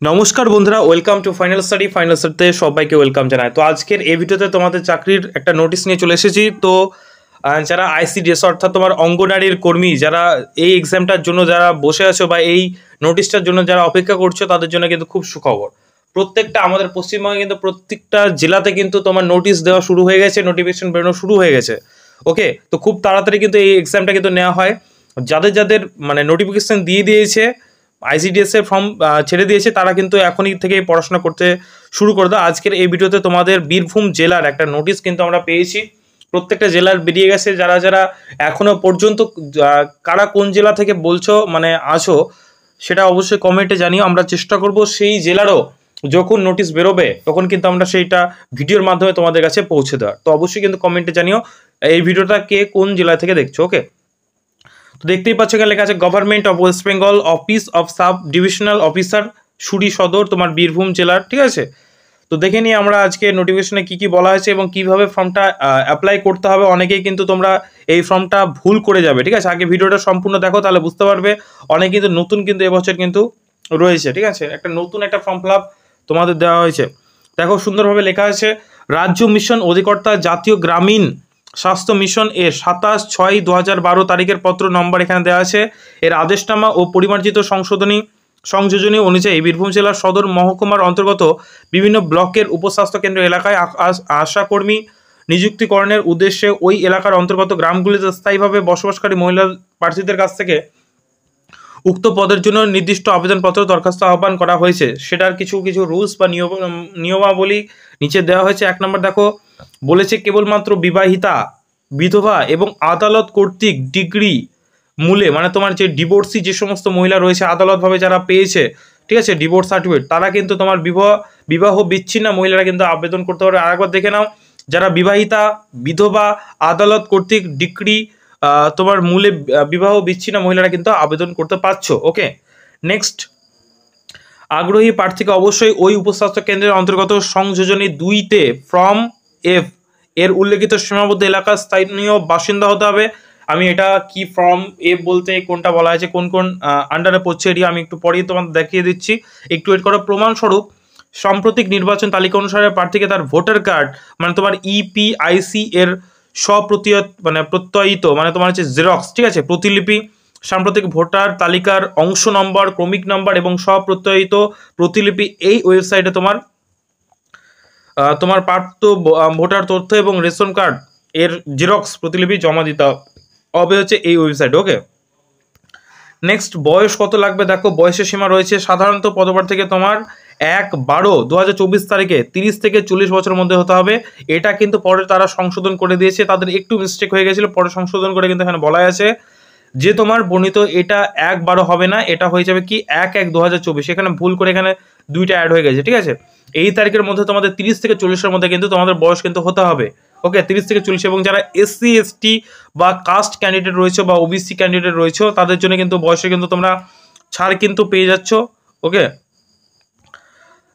নমস্কার বন্ধুরা, welcome to final স্টাডিতে সবাইকে ওয়েলকাম জানাই। তো আজকের এই ভিডিওতে তোমাদের চাকরির একটা নোটিশ নিয়ে চলে এসেছি। তো যারা আইসিডিএস অর্থাৎ তোমার অঙ্গনারীর কর্মী, যারা এই এক্সামটার জন্য যারা বসে আছো বা এই নোটিশটার জন্য যারা অপেক্ষা করছো, তাদের জন্য কিন্তু খুব সুখবর। প্রত্যেকটা আমাদের পশ্চিমবঙ্গে কিন্তু প্রত্যেকটা জেলাতে কিন্তু তোমার নোটিশ দেওয়া শুরু হয়ে গেছে, নোটিফিকেশন বেরোনো শুরু হয়ে গেছে। ওকে, তো খুব তাড়াতাড়ি কিন্তু এই এক্সামটা কিন্তু নেওয়া হয়। যাদের যাদের মানে নোটিফিকেশন দিয়ে দিয়েছে, আইসিডিএস এর ফর্ম ছেড়ে দিয়েছে, তারা কিন্তু এখনই থেকে পড়াশোনা করতে শুরু করে দাও। আজকের এই ভিডিওতে তোমাদের বীরভূম জেলার একটা নোটিশ কিন্তু আমরা পেয়েছি। প্রত্যেকটা জেলার বেরিয়ে গেছে। যারা যারা এখনো পর্যন্ত কারা কোন জেলা থেকে বলছো মানে আছো, সেটা অবশ্যই কমেন্টে জানিও। আমরা চেষ্টা করব সেই জেলারও যখন নোটিশ বেরোবে তখন কিন্তু আমরা সেইটা ভিডিওর মাধ্যমে তোমাদের কাছে পৌঁছে দেওয়ার। তো অবশ্যই কিন্তু কমেন্টে জানিও এই ভিডিওটা কে কোন জেলা থেকে দেখছো। ওকে, তো দেখতেই পাচ্ছ এখানে লেখা আছে government of West Bengal, office of sub divisional officer, Suri Sadar, তোমার বীরভূম জেলার। ঠিক আছে, তো দেখে নিই আমরা আজকে নোটিফিকেশনে কি কি বলা হয়েছে এবং কিভাবে ফর্মটা অ্যাপ্লাই করতে হবে। অনেকেই কিন্তু তোমরা এই ফর্মটা ভুল করে যাবে। ঠিক আছে, আগে ভিডিওটা সম্পূর্ণ দেখো, তাহলে বুঝতে পারবে। অনেকে কিন্তু নতুন কিন্তু এবছর কিন্তু রয়েছে। ঠিক আছে, একটা নতুন একটা ফর্ম ফিল আপ তোমাদের দেওয়া হয়েছে। দেখো সুন্দরভাবে লেখা আছে, রাজ্য মিশন অধিকর্তা জাতীয় গ্রামীণ স্বাস্থ্য মিশন এর 27/6/2012 তারিখের পত্র নম্বর এখানে দেওয়া আছে। এর আদেশনামা ও পরিমার্জিত সংযোজনী অনুযায়ী বীরভূম জেলার সদর মহকুমার অন্তর্গত বিভিন্ন ব্লকের উপস্বাস্থ্য কেন্দ্র এলাকায় আশাকর্মী নিযুক্তিকরণের উদ্দেশ্যে ওই এলাকার অন্তর্গত গ্রামগুলিতে স্থায়ীভাবে বসবাসকারী মহিলা প্রার্থীদের কাছ থেকে উক্ত পদের জন্য নির্দিষ্ট আবেদনপত্র দরখাস্ত আহ্বান করা হয়েছে। সেটার কিছু কিছু রুলস বা নিয়মাবলী নিচে দেওয়া হয়েছে। 1 নম্বর দেখো, বলেছে কেবলমাত্র বিবাহিতা, বিধবা এবং আদালত কর্তৃক ডিগ্রি মূলে মানে তোমার যে ডিভোর্সি যে সমস্ত মহিলা রয়েছে আদালতভাবে যারা পেয়েছে, ঠিক আছে, ডিভোর্স সার্টিফিকেট, তারা কিন্তু তোমার বিবাহ বিচ্ছিন্ন মহিলারা কিন্তু আবেদন করতে পারবে। আরেকবার দেখে নাও, যারা বিবাহিতা, বিধবা, আদালত কর্তৃক ডিগ্রি তোমার মূলে বিবাহ বিচ্ছিন্ন মহিলারা কিন্তু আবেদন করতে পারছো। ওকে, নেক্সট, আগ্রহী প্রার্থীকে অবশ্যই ওই উপস্বাস্থ্য কেন্দ্রের অন্তর্গত সংযোজনী 2-তে ফর্ম এফ এর উল্লেখিত সীমাবদ্ধ এলাকার স্থানীয় বাসিন্দা হতে হবে। আমি এটা কি ফর্ম এফ বলতে কোনটা বলা হয়েছে, কোন কোন আন্ডারে পড়ছে, এটি আমি একটু পরেই তোমাদের দেখিয়ে দিচ্ছি, একটু ওয়েট করো। প্রমাণস্বরূপ সাম্প্রতিক নির্বাচন তালিকা অনুসারে প্রার্থীকে তার ভোটার কার্ড মানে তোমার ইপিআইসি এর প্রত্যয়িত মানে তোমার হচ্ছে জেরক্স, ঠিক আছে, প্রতিলিপি, সাম্প্রতিক ভোটার তালিকার অংশ নম্বর, ক্রমিক নম্বর এবং স্বপ্রত্যয়িত প্রতিলিপি এই ওয়েবসাইটে তোমার প্রাপ্ত ভোটার তথ্য এবং রেশন কার্ড এর জেরক্স প্রতিলিপি জমা দিতে হবে হচ্ছে এই ওয়েবসাইট। ওকে, নেক্সট, বয়স কত লাগবে দেখো। বয়সের সীমা রয়েছে সাধারণত পদপ্রার্থীকে তোমার 1/12/2024 তারিখে 30 থেকে 40 বছরের মধ্যে হতে হবে। এটা কিন্তু পরে তারা সংশোধন করে দিয়েছে, তাদের একটু মিস্টেক হয়ে গেছিল, পরে সংশোধন করে কিন্তু এখানে বলা আছে যে তোমার বর্ণিত এটা 1/12 হবে না, এটা হয়ে যাবে কি 1/1/2024। এখানে ভুল করে এখানে 2টা অ্যাড হয়ে গেছে। ঠিক আছে, এই তারিখের মধ্যে তোমাদের 30 থেকে 40-এর মধ্যে কিন্তু তোমাদের বয়স কিন্তু হতে হবে। ওকে, 30 থেকে 40। এবং যারা এসসি এসটি বা কাস্ট ক্যান্ডিডেট রয়েছে বা ওবিসি ক্যান্ডিডেট রয়েছে, তাদের জন্য কিন্তু বয়সে কিন্তু তোমরা ছাড় কিন্তু পেয়ে যাচ্ছ। ওকে,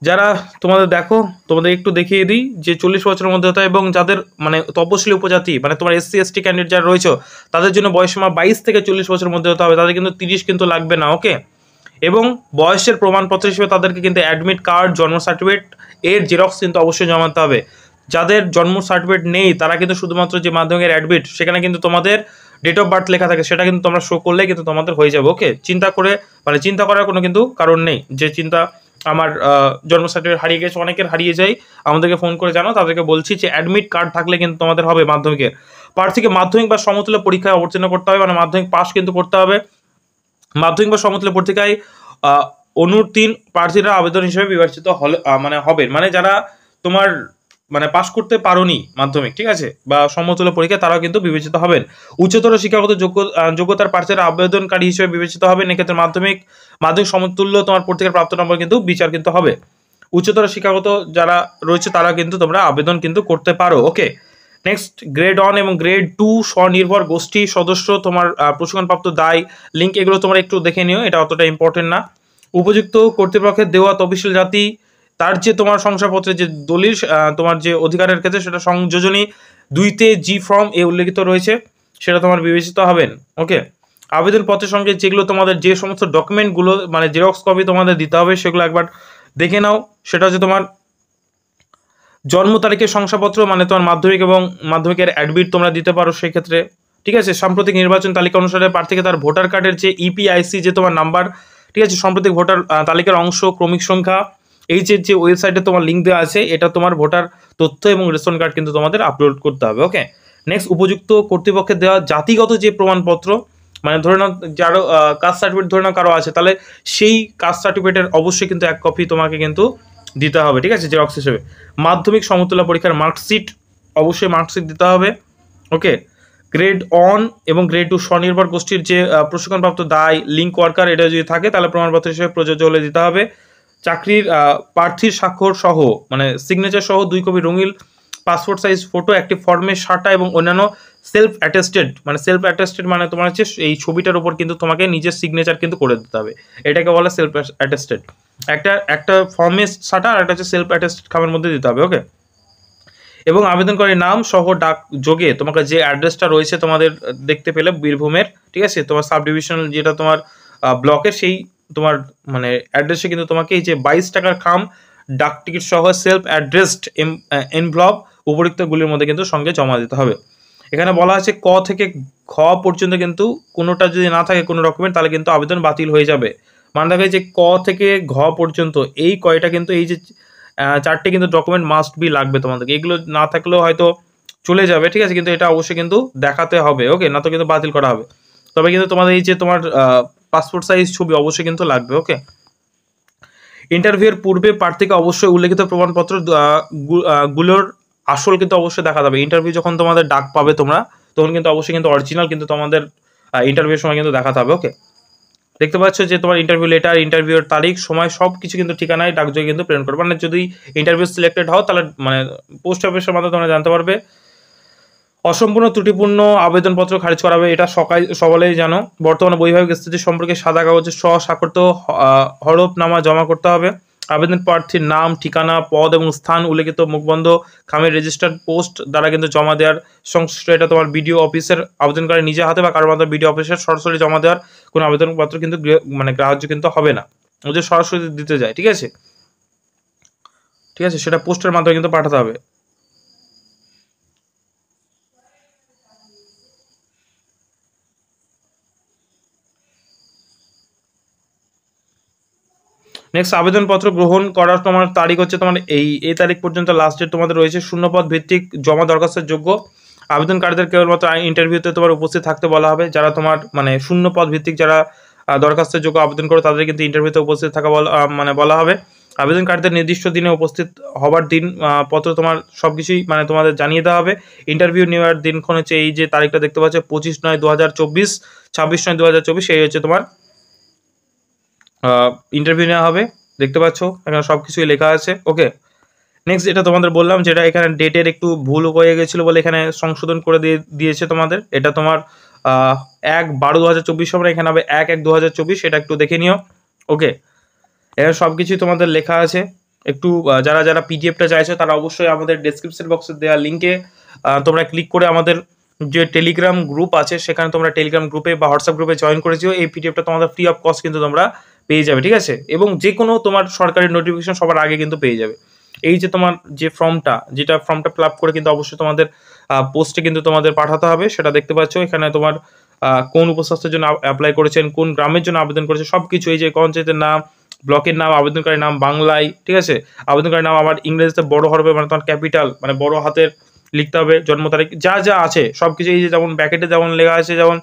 যারা তোমাদের দেখো, তোমাদের একটু দেখিয়ে দিই যে 40 বছরের মধ্যে হতে হয়। এবং যাদের মানে তপশিলি উপজাতি মানে তোমার এসসি এসটি ক্যান্ডিডেট যারা রয়েছে, তাদের জন্য বয়সসীমা 22 থেকে 40 বছরের মধ্যে হতে হবে, তাদের কিন্তু 30 কিন্তু লাগবে না। ওকে, এবং বয়সের প্রমাণপত্র হিসেবে তাদেরকে কিন্তু অ্যাডমিট কার্ড, জন্ম সার্টিফিকেট এর জেরক্স কিন্তু অবশ্যই জমাতে হবে। যাদের জন্ম সার্টিফিকেট নেই তারা কিন্তু শুধুমাত্র যে মাধ্যমিকের অ্যাডমিট, সেখানে কিন্তু তোমাদের ডেট অফ বার্থ লেখা থাকে, সেটা কিন্তু তোমরা শো করলে কিন্তু তোমাদের হয়ে যাবে। ওকে, চিন্তা করার কোনো কিন্তু কারণ নেই যে আমার জন্ম সার্টিফিকেট হারিয়ে গেছে। অনেকের হারিয়ে যায়, আমাদেরকে ফোন করে জানো, তাদেরকে বলছি যে অ্যাডমিট কার্ড থাকলে কিন্তু তোমাদের হবে। মাধ্যমিকের প্রার্থীকে মাধ্যমিক বা সমতুল্য পরীক্ষায় অবতীর্ণ করতে হবে, মানে মাধ্যমিক পাস কিন্তু করতে হবে। মাধ্যমিক বা সমতুল্য পরীক্ষায় অনুত্তীর্ণ প্রার্থীরা আবেদন হিসেবে বিবেচিত হবেন, মানে যারা তোমার মানে পাস করতে পারোনি মাধ্যমিক, ঠিক আছে, বা সমতুল্য পরীক্ষা, তারাও কিন্তু বিবেচিত হবেন। উচ্চতর শিক্ষাগত যোগ্যতার প্রার্থীরা আবেদনকারী হিসেবে বিবেচিত হবেন। এক্ষেত্রে মাধ্যমিক সমতুল্য তোমার পরীক্ষার প্রাপ্ত নম্বর কিন্তু বিচার কিন্তু হবে। উচ্চতর শিক্ষাগত যারা রয়েছে তারা কিন্তু তোমরা আবেদন কিন্তু করতে পারো। ওকে, নেক্সট, গ্রেড 1 এবং গ্রেড 2 স্বনির্ভর গোষ্ঠী সদস্য তোমার প্রশিক্ষণপ্রাপ্ত দায় লিঙ্ক, এগুলো তোমরা একটু দেখে নিও, এটা অতটা ইম্পর্টেন্ট না। উপযুক্ত কর্তৃপক্ষের দেওয়া তফসিল জাতি তার যে তোমার শংসাপত্রের যে দলিল তোমার যে অধিকারের ক্ষেত্রে সেটা সংযোজনী 2-তে জি ফর্ম এ উল্লেখিত রয়েছে, সেটা তোমার বিবেচিত হবেন। ওকে, আবেদনপত্রের সঙ্গে যেগুলো তোমাদের যে সমস্ত ডকুমেন্টগুলো মানে জেরক্স কপি তোমাদের দিতে হবে, সেগুলো একবার দেখে নাও। সেটা হচ্ছে তোমার জন্ম তারিখের শংসাপত্র, মানে তোমার মাধ্যমিক এবং মাধ্যমিকের অ্যাডমিট তোমরা দিতে পারো সেই ক্ষেত্রে, ঠিক আছে। সাম্প্রতিক নির্বাচন তালিকা অনুসারে প্রার্থীকে তার ভোটার কার্ডের যে ইপিআইসি যে তোমার নাম্বার, ঠিক আছে, সাম্প্রতিক ভোটার তালিকার অংশ, ক্রমিক সংখ্যা, এই যে ওয়েবসাইটে তোমার লিঙ্ক দেওয়া আছে, এটা তোমার ভোটার তথ্য এবং রেশন কার্ড কিন্তু তোমাদের আপলোড করতে হবে। ওকে, নেক্সট, উপযুক্ত কর্তৃপক্ষের দেওয়া জাতিগত যে প্রমাণপত্র, মানে ধরে নাও যারও কাস্ট সার্টিফিকেট ধরে নাও কারো আছে, তাহলে সেই কাস্ট সার্টিফিকেটের অবশ্যই কিন্তু 1 কপি তোমাকে কিন্তু দিতে হবে, ঠিক আছে, জেরক্স হিসেবে। মাধ্যমিক সমতুল্য পরীক্ষার মার্কশিট, অবশ্যই মার্কশিট দিতে হবে। ওকে, গ্রেড 1 এবং গ্রেড 2 স্বনির্ভর গোষ্ঠীর যে প্রশিক্ষণপ্রাপ্ত দায়, লিঙ্ক ওয়ার্কার, এটা যদি থাকে তাহলে প্রমাণপত্র হিসেবে প্রযোজ্য হলে দিতে হবে। চাকরির প্রার্থীর স্বাক্ষর সহ, মানে সিগনেচার সহ 2 কপি রঙিন পাসপোর্ট সাইজ ফটো একটি ফর্মে সাটা এবং অন্যান্য সেলফ অ্যাটেস্টেড, মানে তোমার হচ্ছে এই ছবিটার উপর কিন্তু তোমাকে নিজের সিগনেচার কিন্তু করে দিতে হবে, এটাকে বলে সেলফ অ্যাটেস্টেড। একটা ফর্মে সাটা আর একটা হচ্ছে সেলফ অ্যাটেস্টেড খামের মধ্যে দিতে হবে। ওকে, এবং আবেদনকারীর নাম সহ ডাক যোগে তোমাকে যে অ্যাড্রেসটা রয়েছে তোমাদের দেখতে পেলে বীরভূমের, ঠিক আছে, তোমার সাব ডিভিশনাল যেটা তোমার ব্লকের, সেই তোমার মানে অ্যাড্রেসে কিন্তু তোমাকে এই যে 22 টাকার খাম ডাক টিকিট সহ সেলফ অ্যাড্রেসড এনভলভ উপরিক্তগুলির মধ্যে কিন্তু সঙ্গে জমা দিতে হবে। এখানে বলা আছে ক থেকে খ পর্যন্ত কিন্তু কোনোটা যদি না থাকে কোনো ডকুমেন্ট, তাহলে কিন্তু আবেদন বাতিল হয়ে যাবে। মানে দেখা যায় যে ক থেকে ঘ পর্যন্ত এই কয়টা কিন্তু এই যে 4টে কিন্তু ডকুমেন্ট মাস্ট বি লাগবে তোমাদেরকে, এগুলো না থাকলেও হয়তো চলে যাবে, ঠিক আছে, কিন্তু এটা অবশ্যই কিন্তু দেখাতে হবে। ওকে, না তো কিন্তু বাতিল করা হবে। তবে কিন্তু তোমাদের এই যে তোমার পাসপোর্ট সাইজ ছবি অবশ্যই কিন্তু লাগবে। ওকে, ইন্টারভিউয়ের পূর্বে প্রার্থীকে অবশ্যই উল্লেখিত প্রমাণপত্র গুলোর আসল কিন্তু অবশ্যই দেখা যাবে। ইন্টারভিউ যখন তোমাদের ডাক পাবে তোমরা, তখন কিন্তু অবশ্যই কিন্তু অরিজিনাল কিন্তু তোমাদের ইন্টারভিউর সময় কিন্তু দেখাতে হবে। ওকে, দেখতে পাচ্ছ যে তোমার ইন্টারভিউ লেটার, ইন্টারভিউর তারিখ, সময় সব কিছু কিন্তু ঠিকানায় ডাকযোগে কিন্তু প্রেরণ করবে। মানে যদি ইন্টারভিউ সিলেক্টেড হও তাহলে মানে পোস্ট অফিসের মাধ্যমে তোমরা জানতে পারবে। অসম্পূর্ণ ত্রুটিপূর্ণ আবেদনপত্র খারিজ করাবে, এটা সকলেই জানো। বর্তমানে বৈবাহিক স্থিতি সম্পর্কে সাদা কাগজে স্বাক্ষরিত হরফনামা জমা করতে হবে। আবেদন প্রার্থীর নাম, ঠিকানা, পদ এবং স্থান উল্লেখিত মুখবন্ধ খামের রেজিস্টার্ড পোস্ট দ্বারা কিন্তু জমা দেওয়ার সংশ্লিষ্ট, এটা তোমার বিডিও অফিসের আবেদনকারী নিজে হাতে বা কারোর মাধ্যমে বিডিও অফিসের সরাসরি জমা দেওয়ার কোনো আবেদনপত্র কিন্তু মানে গ্রাহ্য কিন্তু হবে না, ও যে সরাসরি দিতে যায়, ঠিক আছে, ঠিক আছে, সেটা পোস্টের মাধ্যমে কিন্তু পাঠাতে হবে। নেক্সট, আবেদনপত্র গ্রহণ করার তোমার তারিখ হচ্ছে তোমার এই তারিখ পর্যন্ত লাস্ট ডেট তোমাদের রয়েছে। শূন্যপদ ভিত্তিক জমা দরখাস্তের যোগ্য আবেদনকারীদের কেবলমাত্র ইন্টারভিউতে তোমার উপস্থিত থাকতে বলা হবে। যারা তোমার মানে শূন্যপদ ভিত্তিক যারা দরখাস্তের যোগ্য আবেদন করো, তাদের কিন্তু ইন্টারভিউতে উপস্থিত থাকা মানে বলা হবে। আবেদনকারীদের নির্দিষ্ট দিনে উপস্থিত হবার দিন পত্র তোমার সব কিছুই মানে তোমাদের জানিয়ে দেওয়া হবে। ইন্টারভিউ নেওয়ার দিনক্ষণ হচ্ছে এই যে তারিখটা দেখতে পাচ্ছ 25/9/2024, 26/9/2024, এই হচ্ছে তোমার ইন্টারভিউ নেওয়া হবে। দেখতে পাচ্ছ এখানে সব কিছুই লেখা আছে। ওকে, নেক্সট যেটা তোমাদের বললাম, যেটা এখানে ডেটের একটু ভুল হয়ে গেছিলো বলে এখানে সংশোধন করে দিয়েছে তোমাদের। এটা তোমার 1/12/2024 হবে, এখানে হবে 1/1/2024, এটা একটু দেখে নিও। ওকে, এখানে সব কিছুই তোমাদের লেখা আছে। একটু যারা যারা পিডিএফটা চাইছো তারা অবশ্যই আমাদের ডেসক্রিপশন বক্সে দেওয়া লিঙ্কে তোমরা ক্লিক করে আমাদের যে টেলিগ্রাম গ্রুপ আছে সেখানে তোমরা টেলিগ্রাম গ্রুপে বা হোয়াটসঅ্যাপ গ্রুপে জয়েন করেছিও। এই পিডিএফটা তোমাদের ফ্রি অফ কস্ট কিন্তু তোমরা পেয়ে যাবে, ঠিক আছে, এবং যে কোনো তোমার সরকারি নোটিফিকেশন সবার আগে কিন্তু পেয়ে যাবে। এই যে তোমার যে ফর্মটা ফিল আপ করে কিন্তু অবশ্যই তোমাদের পোস্টে কিন্তু তোমাদের পাঠাতে হবে, সেটা দেখতে পাচ্ছ এখানে তোমার কোন উপস্বাস্থ্যের জন্য অ্যাপ্লাই করেছেন, কোন গ্রামের জন্য আবেদন করেছে, সব কিছু, এই যে পঞ্চায়েতের নাম, ব্লকের নাম, আবেদনকারীর নাম বাংলায়, ঠিক আছে, আবেদনকারীর নাম আবার ইংরেজিতে বড় হরফে মানে তোমার ক্যাপিটাল মানে বড় হাতের লিখতে হবে, জন্ম তারিখ যা যা আছে সব কিছু, এই যে যেমন ব্যাকেটে যেমন লেখা আছে, যেমন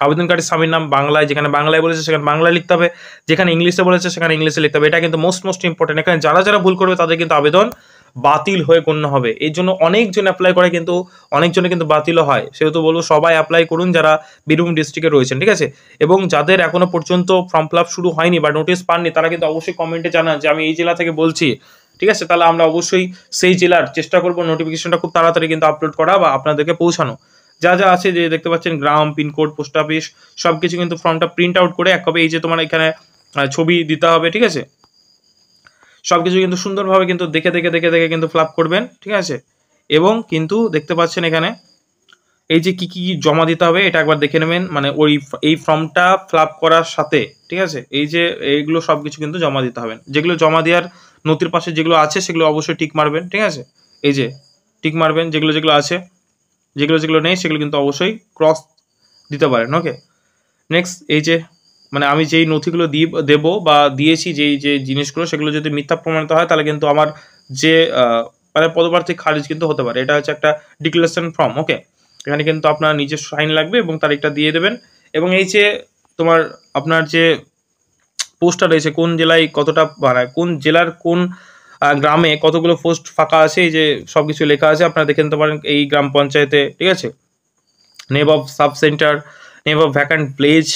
আবেদনকারী স্বামীর নাম বাংলায়, যেখানে বাংলায় বলেছে সেখানে বাংলায় লিখতে হবে, যেখানে ইংলিশে বলেছে সেখানে ইংলিশে লিখতে হবে। এটা কিন্তু মোস্ট ইম্পর্টেন্ট। এখানে যারা যারা ভুল করবে তাদের কিন্তু আবেদন বাতিল হয়ে গণ্য হবে। এই জন্য অনেকজন অ্যাপ্লাই করে কিন্তু অনেকজনে কিন্তু বাতিলও হয়। সেহেতু বলবো সবাই অ্যাপ্লাই করুন যারা বীরভূম ডিস্ট্রিক্টে রয়েছেন, ঠিক আছে, এবং যাদের এখনো পর্যন্ত ফর্ম ফিল আপ শুরু হয়নি বা নোটিশ পাননি তারা কিন্তু অবশ্যই কমেন্টে জানান যে আমি এই জেলা থেকে বলছি, ঠিক আছে, তাহলে আমরা অবশ্যই সেই জেলার চেষ্টা করবো নোটিফিকেশনটা খুব তাড়াতাড়ি কিন্তু আপলোড করা বা আপনাদেরকে পৌঁছানো। যা যা আছে যে দেখতে পাচ্ছেন গ্রাম, পিনকোড, পোস্ট অফিস সব কিছু কিন্তু ফর্মটা প্রিন্ট আউট করে এক কপি এই যে তোমার এখানে ছবি দিতে হবে, ঠিক আছে, সব কিছু কিন্তু সুন্দরভাবে কিন্তু দেখে কিন্তু ফিল আপ করবেন, ঠিক আছে, এবং কিন্তু দেখতে পাচ্ছেন এখানে এই যে কি জমা দিতে হবে এটা একবার দেখে নেবেন, মানে এই ফর্মটা ফিল আপ করার সাথে, ঠিক আছে, এই যে এইগুলো সব কিছু কিন্তু জমা দিতে হবে। যেগুলো জমা দেওয়ার নথির পাশে যেগুলো আছে সেগুলো অবশ্যই টিক মারবেন, ঠিক আছে, এই যে টিক মারবেন, যেগুলো আছে, যেগুলো নেই সেগুলো কিন্তু অবশ্যই ক্রস দিতে পারেন। ওকে, নেক্সট এই যে মানে আমি যেই নথিগুলো দেবো বা দিয়েছি, যে জিনিসগুলো, সেগুলো যদি মিথ্যা প্রমাণিত হয় তাহলে কিন্তু আমার যে মানে পদপ্রার্থী খারিজ কিন্তু হতে পারে। এটা হচ্ছে একটা ডিক্লারেশন ফর্ম। ওকে, এখানে কিন্তু আপনার নিজের সাইন লাগবে এবং তারিখটা দিয়ে দেবেন। এবং এই যে আপনার যে পোস্টটা রয়েছে, কোন জেলায় কতটা, মানে কোন জেলার কোন গ্রামে কতগুলো পোস্ট ফাঁকা আছে, এই যে সব কিছু লেখা আছে, আপনারা দেখে নিতে পারেন এই গ্রাম পঞ্চায়েতে, ঠিক আছে, name of sub centre, name of vacant place,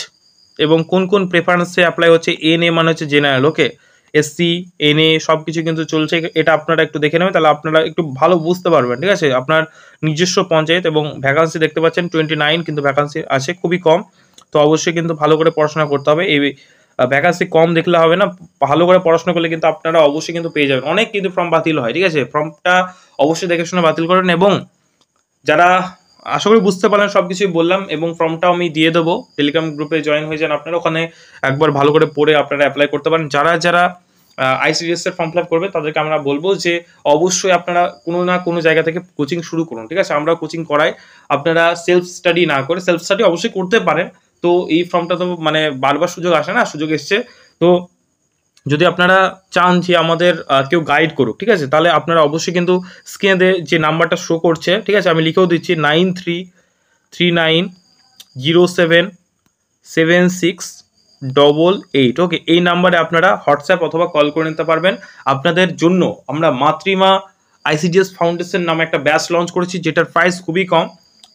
এবং কোন প্রেফারেন্সে অ্যাপ্লাই হচ্ছে। এনএ মানে হচ্ছে জেনারেল, ওকে, এসসি, এনএ সব কিছু কিন্তু চলছে। এটা আপনারা একটু দেখে নেবেন, তাহলে আপনারা একটু ভালো বুঝতে পারবেন, ঠিক আছে। আপনার নিজস্ব পঞ্চায়েত এবং ভ্যাকান্সি দেখতে পাচ্ছেন 29, কিন্তু ভ্যাকান্সি আছে খুবই কম। তো অবশ্যই কিন্তু ভালো করে পড়াশোনা করতে হবে। এই ভ্যাকান্সি কম দেখলে হবে না, ভালো করে পড়াশোনা করলে কিন্তু আপনারা অবশ্যই কিন্তু পেয়ে যাবেন। অনেক কিন্তু ফর্ম বাতিল হয়, ঠিক আছে, ফর্মটা অবশ্যই দেখে শুনে বাতিল করেন। এবং যারা, আশা করি বুঝতে পারলেন, সব কিছুই বললাম, এবং ফর্মটাও আমি দিয়ে দেবো, টেলিগ্রাম গ্রুপে জয়েন হয়ে যান আপনারা, ওখানে একবার ভালো করে পড়ে আপনারা অ্যাপ্লাই করতে পারেন। যারা আইসিডিএস এর ফর্ম ফিল আপ করবে তাদেরকে আমরা বলবো যে অবশ্যই আপনারা কোনো না কোনো জায়গা থেকে কোচিং শুরু করুন, ঠিক আছে, আমরা কোচিং করাই। আপনারা সেলফ স্টাডি না করে, সেলফ স্টাডি অবশ্যই করতে পারেন। তো এই ফর্মটা তো মানে বারবার সুযোগ আসে না, সুযোগ এসছে। তো যদি আপনারা চান যে আমাদের কেউ গাইড করুক, ঠিক আছে, তাহলে আপনারা অবশ্যই কিন্তু স্ক্রিনে যে নাম্বারটা শো করছে, ঠিক আছে, আমি লিখেও দিচ্ছি 9339077688। ওকে, এই নাম্বারে আপনারা হোয়াটসঅ্যাপ অথবা কল করে নিতে পারবেন। আপনাদের জন্য আমরা মাতৃমা আইসিডিএস ফাউন্ডেশন নামে একটা ব্যাচ লঞ্চ করেছি, যেটার প্রাইস খুবই কম,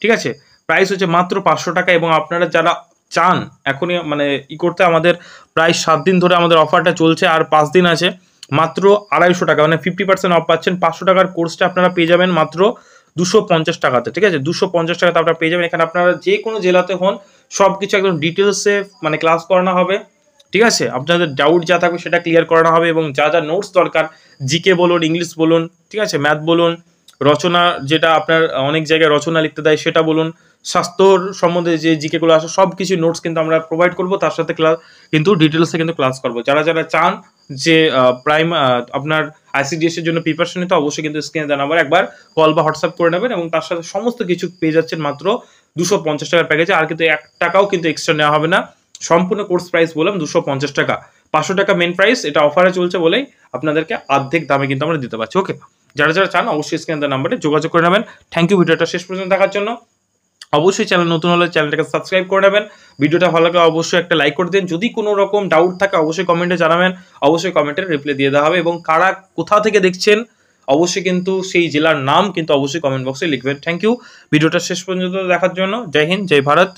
ঠিক আছে, প্রাইস হচ্ছে মাত্র 500 টাকা। এবং আপনারা যারা চান এখনই মানে করতে, আমাদের প্রায় 7 দিন ধরে আমাদের অফারটা চলছে, আর 5 দিন আছে, মাত্র 250 টাকা, মানে 50% অফ পাচ্ছেন। 500 টাকার কোর্সটা আপনারা পেয়ে যাবেন মাত্র 250 টাকাতে, ঠিক আছে, 250 টাকাতে আপনারা পেয়ে যাবেন। এখানে আপনারা যে কোনো জেলাতে হন সব কিছু একদম ডিটেলসে মানে ক্লাস করানো হবে, ঠিক আছে, আপনাদের ডাউট যা থাকবে সেটা ক্লিয়ার করানো হবে। এবং যা নোটস দরকার, জিকে বলুন, ইংলিশ বলুন, ঠিক আছে, ম্যাথ বলুন, রচনা, যেটা আপনার অনেক জায়গায় রচনা লিখতে দেয় সেটা বলুন, স্বাস্থ্যর সম্বন্ধে যে জিকেগুলো আসে সব কিছু নোটস কিন্তু আমরা প্রোভাইড করবো, তার সাথে ক্লাস কিন্তু ডিটেলসে কিন্তু ক্লাস করবো। যারা চান যে আপনার আইসিডিএস এর জন্য প্রিপারেশন নিতে, অবশ্যই কিন্তু স্ক্রিনে দেওয়া নাম্বার একবার কল বা হোয়াটসঅ্যাপ করে নেবেন, এবং তার সাথে সমস্ত কিছু পেয়ে যাচ্ছেন মাত্র 250 টাকার প্যাকেজে। আর কিন্তু 1 টাকাও কিন্তু এক্সট্রা নেওয়া হবে না, সম্পূর্ণ কোর্স প্রাইস বললাম 250 টাকা। 500 টাকা মেন প্রাইস, এটা অফারে চলছে বলেই আপনাদেরকে অর্ধেক দামে কিন্তু আমরা দিতে পারছি। ওকে, যারা চান অবশ্যই স্ক্রিনে দেওয়া নাম্বারে যোগাযোগ করে নেবেন। থ্যাংক ইউ ভিডিওটা শেষ পর্যন্ত দেখার জন্য। অবশ্যই চ্যানেল নতুন হলে চ্যানেলটাকে সাবস্ক্রাইব করে নেবেন। ভিডিওটা ভালো লাগলে অবশ্যই একটা লাইক করে দিন। যদি কোনো রকম ডাউট থাকে অবশ্যই কমেন্টে জানাবেন, অবশ্যই কমেন্টের রিপ্লাই দিয়ে দেওয়া হবে। এবং কারা কোথা থেকে দেখছেন অবশ্যই কিন্তু সেই জেলার নাম কিন্তু অবশ্যই কমেন্ট বক্সে লিখবেন। থ্যাংক ইউ ভিডিওটা শেষ পর্যন্ত দেখার জন্য। জয় হিন্দ, জয় ভারত।